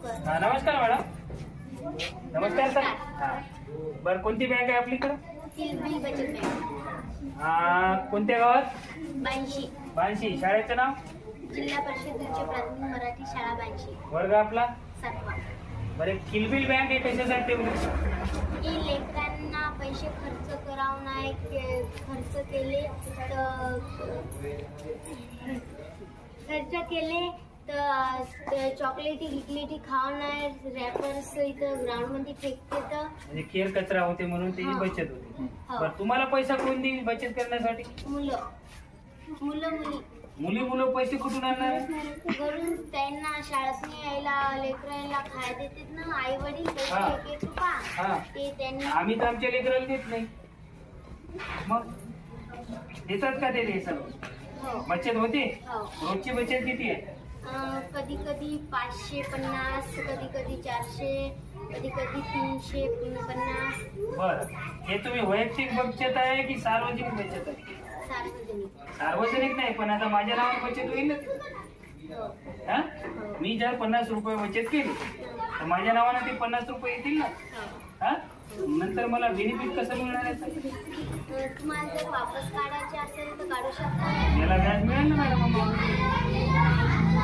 नमस्कार मॅडम. नमस्कार सर. हां बरं, कोणती बँक आहे आपलीकडं? किलबिल बचत बँक. कोणत्या गावात? 82. 82. शाळेचं नाव? जिल्हा परिषद उच्च प्राथमिक मराठी शाळा 82. वर्ग आपला? 7वा. बरं, किलबिल बँक हे कशासाठी की लेकरांना पैसे खर्च करावं नाही, खर्च केले तर चॉकलेटी गिकलेटी खावं नाही, रॅपर्स इथं ग्राउंडमध्ये फेकते तर म्हणजे केर कचरा होते म्हणून त्याची बचत होते. हो. बरं, तुम्हाला पैसा कोण देईल बचत करण्यासाठी? मुलं पैसे कुठून आणणार? घरून त्यांना शाळेत यायला लेकरांना खायला देतात ना आई वडील हा. ते त्यांनी आम्ही तर आमच्या लेकराला देत नाही. मग देतात का ते सगळं? हो. बचत होते? हो. रोजची बचत किती आहे? कधी कधी 550, कधी कधी 400, कधी कधी 350. बरं, हे तुम्ही वैयक्तिक बचत आहे की सार्वजनिक बचत आहे? सार्वजनिक. सार्वजनिक नाही, पण आता माझ्या नावावर बचत होईल ना? हो. हा? मी जर 50 रुपये बचत केली तर माझ्या नावानं ते 50 रुपये येतील ना? हो. हा? नंतर मला बेनिफिट कसं मिळणार आहे? तुम्हाला जर वापस काढायचे असेल तर काढू शकता. याला व्याज मिळेल ना मॅडम?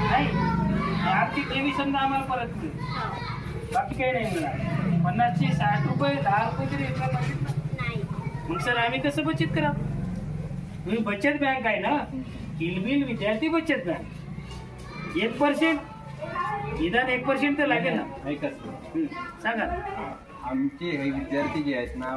नाही, आर्थिक ठेवी समजा आम्हाला परत मिळेल, हो. बाकी काही नाही मिळणार. 50 चे 60 रुपये 10 रुपये तरी येतात नाही. मग सर आम्ही कसं बचत करा? तुम्ही बचत बँक आहे ना, किलबिल विद्यार्थी बचत बँक. 1% निदान 1% तर लागेल ना? ऐका सांगा. आमचे हे विद्यार्थी जे आहेत ना,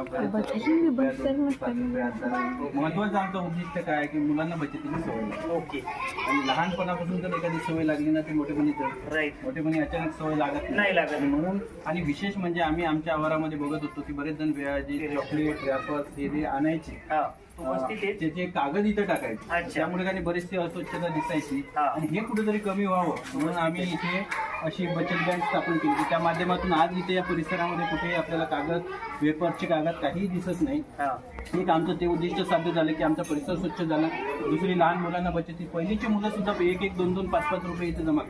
महत्वाचं आमचं उद्दिष्ट काय आहे की मुलांना बचतीची सवय लागते. ओके. आणि लहानपणापासून जर एखादी सवय लागली ना ते मोठेपणी राईट. मोठेपणी अचानक सवय लागत नाही लागत. म्हणून आणि विशेष म्हणजे आम्ही आमच्या आवारामध्ये बघत होतो की बरेच जण जे चॉकलेट रॅपर्स हे आणायचे, हा, उपस्थित आहेत. त्याचे कागद इथं टाकायचे. अच्छा. त्यामुळे काही बरेचसे अस्वच्छता दिसायची हा. आणि हे कुठेतरी कमी व्हावं म्हणून आम्ही इथे अशी बचत बँक स्थापन केली की त्या माध्यमातून आज इथे या परिसरामध्ये कुठेही आपल्याला कागद वेपर्सचे कागद काहीही दिसत नाही. हा. एक आमचं ते उद्दिष्ट साध्य झालं की आमचा परिसर स्वच्छ झाला. दुसरी लहान मुलांना बचती, पहिलीची मुलं सुद्धा 1-1, 2-2, 5-5 रुपये इथे जमा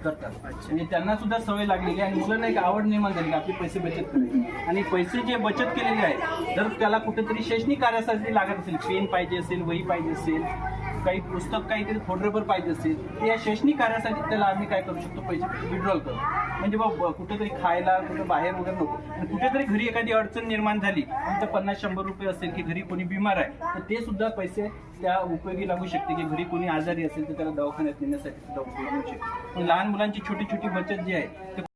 करतात. म्हणजे त्यांना सुद्धा सवय लागलेली आणि मुलांना एक आवड निर्माण झाली की आपले पैसे बचत करायचे. आणि पैसे जे बचत केलेले आहेत जर त्याला कुठेतरी शैक्षणिक कार्यासाठी लागत असेल, पेन पाहिजे असेल, वही पाहिजे असेल, काही पुस्तक काहीतरी खोडरबर पाहिजे असेल, तर या शैक्षणिक कार्यासाठी त्याला आम्ही काय करू शकतो, पैसे विड्रॉल करू. म्हणजे बघ कुठेतरी खायला कुठं बाहेर वगैरे नको. आणि कुठेतरी घरी एखादी अडचण निर्माण झाली आणि तर 50-100 रुपये असेल की घरी कोणी बिमार आहे तर ते सुद्धा पैसे त्या उपयोगी लागू शकते. की घरी कोणी आजारी असेल तर त्याला दवाखान्यात नेण्यासाठी सुद्धा उपयोगी होऊ शकते. पण लहान मुलांची छोटी छोटी बचत जी आहे